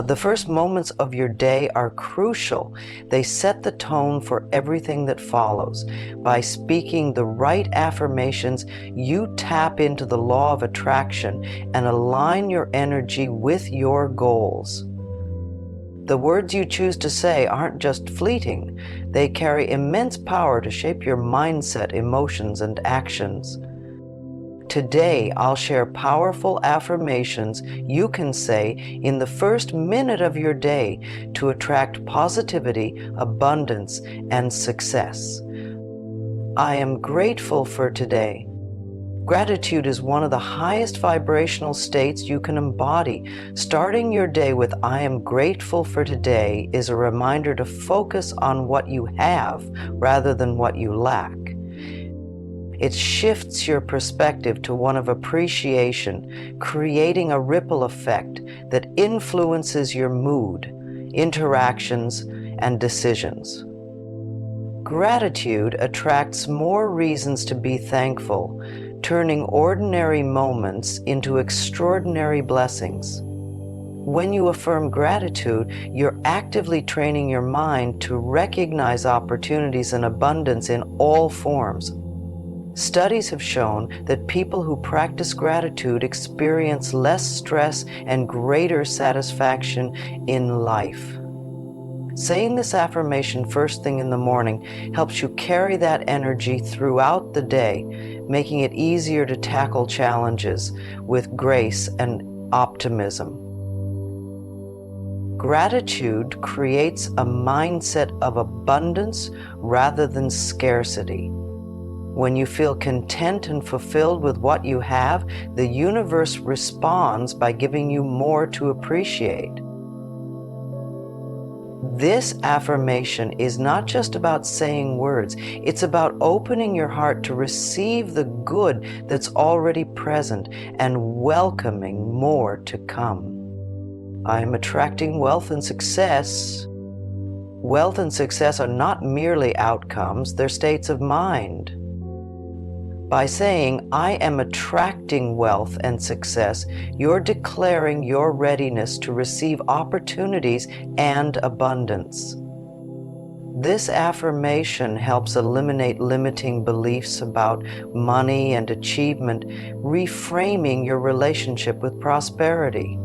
The first moments of your day are crucial. They set the tone for everything that follows. By speaking the right affirmations, you tap into the law of attraction and align your energy with your goals. The words you choose to say aren't just fleeting. They carry immense power to shape your mindset, emotions, and actions. Today, I'll share powerful affirmations you can say in the first minute of your day to attract positivity, abundance, and success. I am grateful for today. Gratitude is one of the highest vibrational states you can embody. Starting your day with "I am grateful for today" is a reminder to focus on what you have rather than what you lack. It shifts your perspective to one of appreciation, creating a ripple effect that influences your mood, interactions, and decisions. Gratitude attracts more reasons to be thankful, turning ordinary moments into extraordinary blessings. When you affirm gratitude, you're actively training your mind to recognize opportunities and abundance in all forms. Studies have shown that people who practice gratitude experience less stress and greater satisfaction in life. Saying this affirmation first thing in the morning helps you carry that energy throughout the day, making it easier to tackle challenges with grace and optimism. Gratitude creates a mindset of abundance rather than scarcity. When you feel content and fulfilled with what you have, the universe responds by giving you more to appreciate. This affirmation is not just about saying words, it's about opening your heart to receive the good that's already present and welcoming more to come. I am attracting wealth and success. Wealth and success are not merely outcomes, they're states of mind. By saying, "I am attracting wealth and success," you're declaring your readiness to receive opportunities and abundance. This affirmation helps eliminate limiting beliefs about money and achievement, reframing your relationship with prosperity.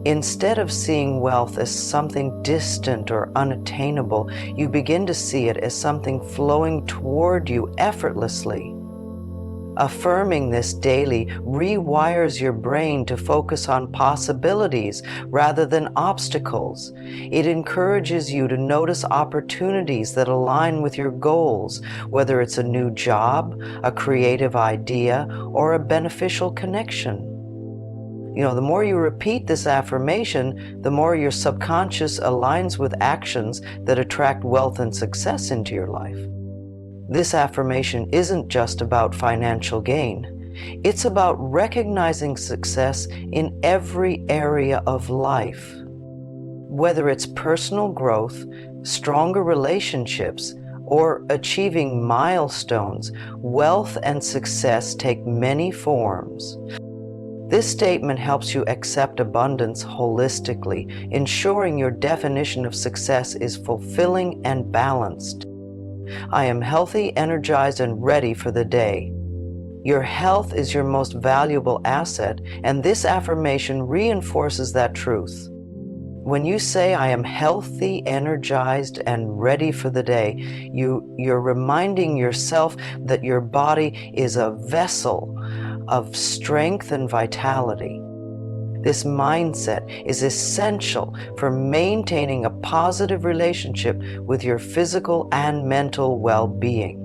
Instead of seeing wealth as something distant or unattainable, you begin to see it as something flowing toward you effortlessly. Affirming this daily rewires your brain to focus on possibilities rather than obstacles. It encourages you to notice opportunities that align with your goals, whether it's a new job, a creative idea, or a beneficial connection. The more you repeat this affirmation, the more your subconscious aligns with actions that attract wealth and success into your life. This affirmation isn't just about financial gain. It's about recognizing success in every area of life. Whether it's personal growth, stronger relationships, or achieving milestones, wealth and success take many forms. This statement helps you accept abundance holistically, ensuring your definition of success is fulfilling and balanced. I am healthy, energized, and ready for the day. Your health is your most valuable asset, and this affirmation reinforces that truth. When you say, "I am healthy, energized, and ready for the day," you're reminding yourself that your body is a vessel of strength and vitality. This mindset is essential for maintaining a positive relationship with your physical and mental well-being.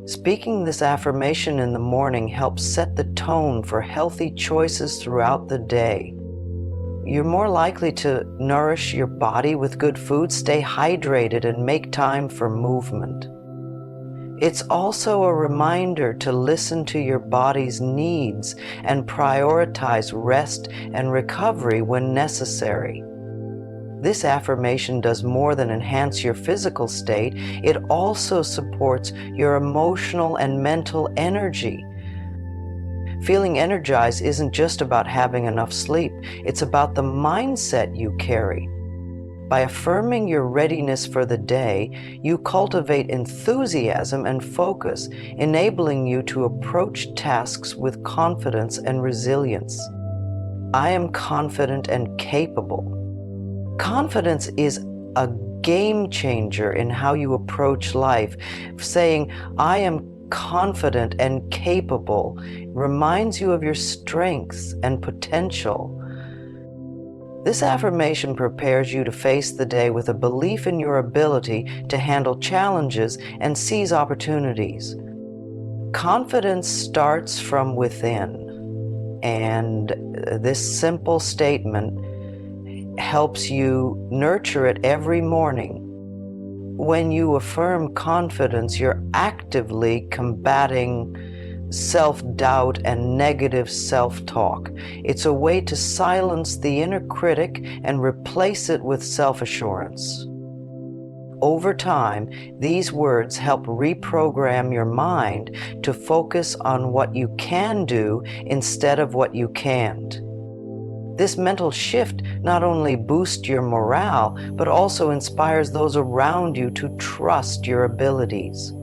Speaking this affirmation in the morning helps set the tone for healthy choices throughout the day. You're more likely to nourish your body with good food, stay hydrated, and make time for movement. It's also a reminder to listen to your body's needs and prioritize rest and recovery when necessary. This affirmation does more than enhance your physical state, it also supports your emotional and mental energy. Feeling energized isn't just about having enough sleep, it's about the mindset you carry. By affirming your readiness for the day, you cultivate enthusiasm and focus, enabling you to approach tasks with confidence and resilience. I am confident and capable. Confidence is a game changer in how you approach life. Saying, I am confident and capable reminds you of your strengths and potential. This affirmation prepares you to face the day with a belief in your ability to handle challenges and seize opportunities. Confidence starts from within, and this simple statement helps you nurture it every morning. When you affirm confidence, you're actively combating self-doubt and negative self-talk. It's a way to silence the inner critic and replace it with self-assurance. Over time, these words help reprogram your mind to focus on what you can do instead of what you can't. This mental shift not only boosts your morale, but also inspires those around you to trust your abilities.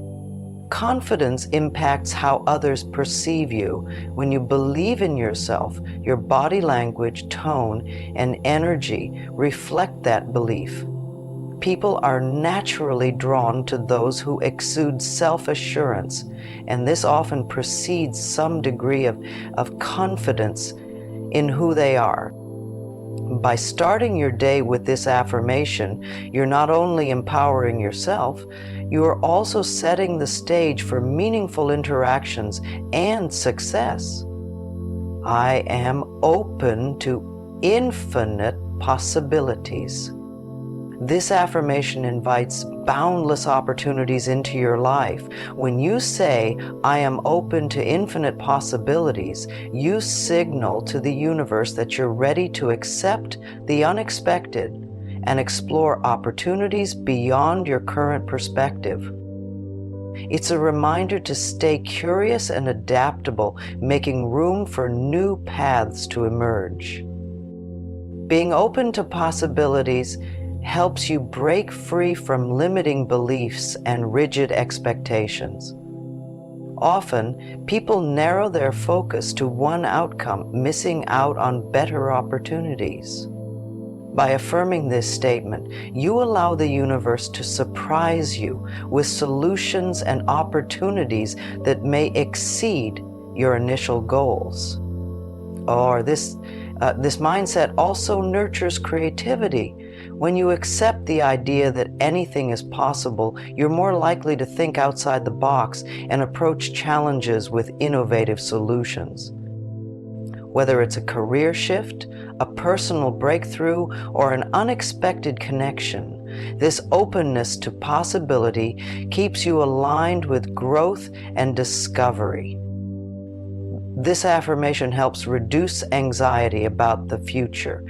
Confidence impacts how others perceive you. When you believe in yourself, your body language, tone, and energy reflect that belief. People are naturally drawn to those who exude self-assurance, and this often precedes some degree of confidence in who they are. By starting your day with this affirmation, you're not only empowering yourself, you are also setting the stage for meaningful interactions and success. I am open to infinite possibilities. This affirmation invites boundless opportunities into your life. When you say, I am open to infinite possibilities, you signal to the universe that you're ready to accept the unexpected and explore opportunities beyond your current perspective. It's a reminder to stay curious and adaptable, making room for new paths to emerge. Being open to possibilities helps you break free from limiting beliefs and rigid expectations. Often, people narrow their focus to one outcome, missing out on better opportunities. By affirming this statement, you allow the universe to surprise you with solutions and opportunities that may exceed your initial goals. This mindset also nurtures creativity. When you accept the idea that anything is possible, you're more likely to think outside the box and approach challenges with innovative solutions. Whether it's a career shift, a personal breakthrough, or an unexpected connection, this openness to possibility keeps you aligned with growth and discovery. This affirmation helps reduce anxiety about the future.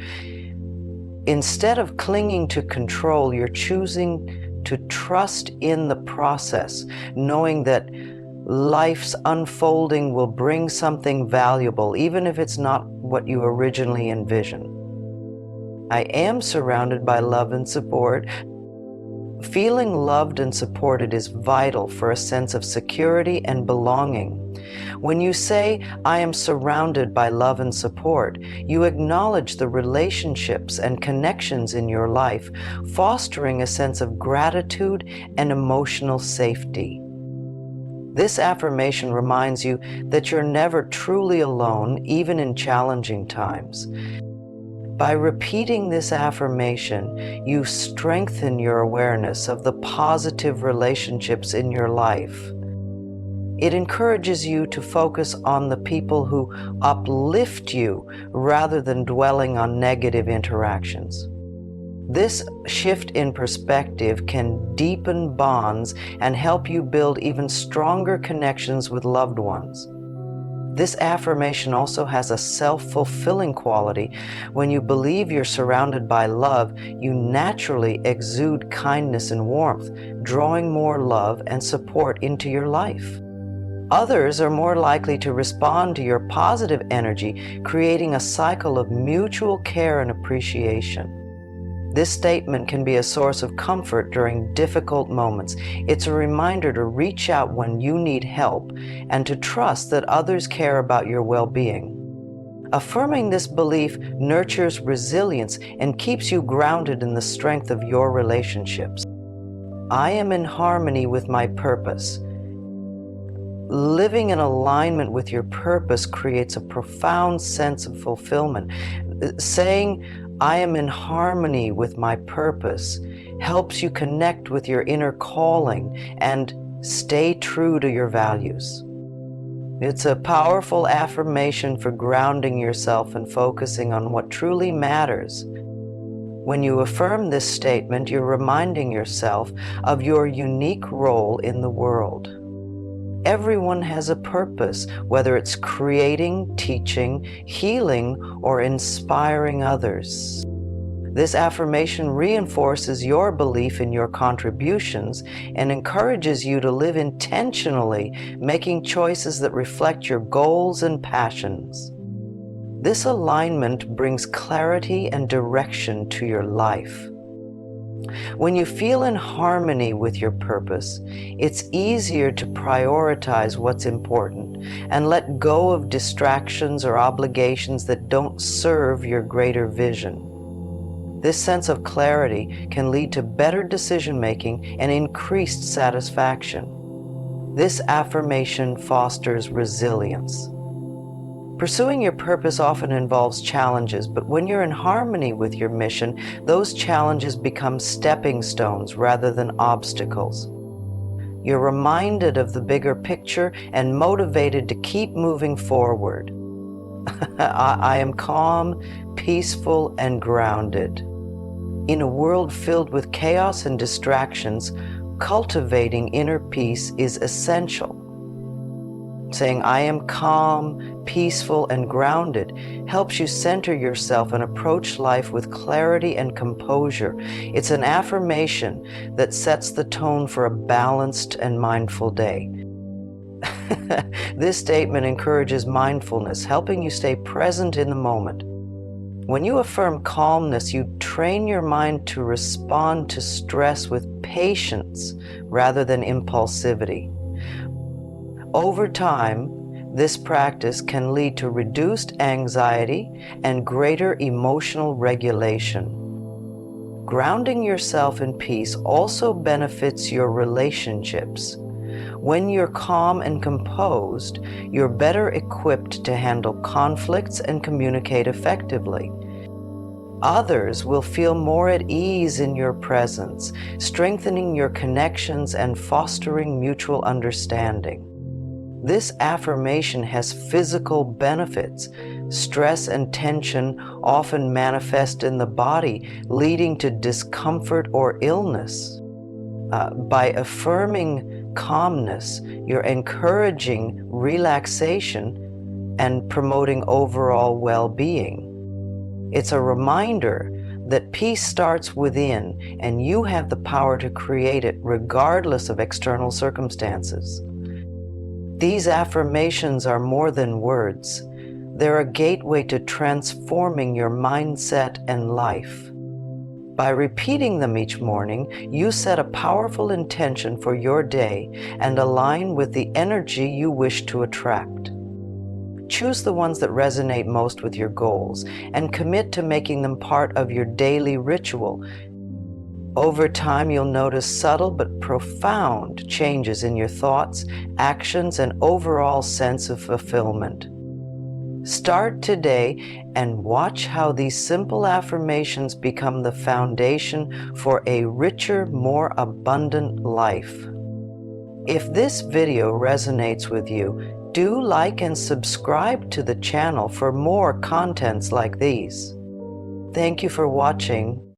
Instead of clinging to control, you're choosing to trust in the process, knowing that life's unfolding will bring something valuable, even if it's not what you originally envisioned. I am surrounded by love and support. Feeling loved and supported is vital for a sense of security and belonging. When you say, I am surrounded by love and support, you acknowledge the relationships and connections in your life, fostering a sense of gratitude and emotional safety. This affirmation reminds you that you're never truly alone, even in challenging times. By repeating this affirmation, you strengthen your awareness of the positive relationships in your life. It encourages you to focus on the people who uplift you rather than dwelling on negative interactions. This shift in perspective can deepen bonds and help you build even stronger connections with loved ones. This affirmation also has a self-fulfilling quality. When you believe you're surrounded by love, you naturally exude kindness and warmth, drawing more love and support into your life. Others are more likely to respond to your positive energy, creating a cycle of mutual care and appreciation. This statement can be a source of comfort during difficult moments. It's a reminder to reach out when you need help and to trust that others care about your well-being. Affirming this belief nurtures resilience and keeps you grounded in the strength of your relationships. I am in harmony with my purpose. Living in alignment with your purpose creates a profound sense of fulfillment. Saying, I am in harmony with my purpose helps you connect with your inner calling and stay true to your values. It's a powerful affirmation for grounding yourself and focusing on what truly matters. When you affirm this statement, you're reminding yourself of your unique role in the world. Everyone has a purpose, whether it's creating, teaching, healing, or inspiring others. This affirmation reinforces your belief in your contributions and encourages you to live intentionally, making choices that reflect your goals and passions. This alignment brings clarity and direction to your life. When you feel in harmony with your purpose, it's easier to prioritize what's important and let go of distractions or obligations that don't serve your greater vision. This sense of clarity can lead to better decision-making and increased satisfaction. This affirmation fosters resilience. Pursuing your purpose often involves challenges, but when you're in harmony with your mission, those challenges become stepping stones rather than obstacles. You're reminded of the bigger picture and motivated to keep moving forward. I am calm, peaceful, and grounded. In a world filled with chaos and distractions, cultivating inner peace is essential. Saying, I am calm, peaceful, and grounded helps you center yourself and approach life with clarity and composure. It's an affirmation that sets the tone for a balanced and mindful day. This statement encourages mindfulness, helping you stay present in the moment. When you affirm calmness, you train your mind to respond to stress with patience rather than impulsivity. Over time, this practice can lead to reduced anxiety and greater emotional regulation. Grounding yourself in peace also benefits your relationships. When you're calm and composed, you're better equipped to handle conflicts and communicate effectively. Others will feel more at ease in your presence, strengthening your connections and fostering mutual understanding. This affirmation has physical benefits. Stress and tension often manifest in the body, leading to discomfort or illness. By affirming calmness, you're encouraging relaxation and promoting overall well-being. It's a reminder that peace starts within, and you have the power to create it regardless of external circumstances. These affirmations are more than words. They're a gateway to transforming your mindset and life. By repeating them each morning, you set a powerful intention for your day and align with the energy you wish to attract. Choose the ones that resonate most with your goals and commit to making them part of your daily ritual. Over time, you'll notice subtle but profound changes in your thoughts, actions, and overall sense of fulfillment. Start today and watch how these simple affirmations become the foundation for a richer, more abundant life. If this video resonates with you, do like and subscribe to the channel for more contents like these. Thank you for watching.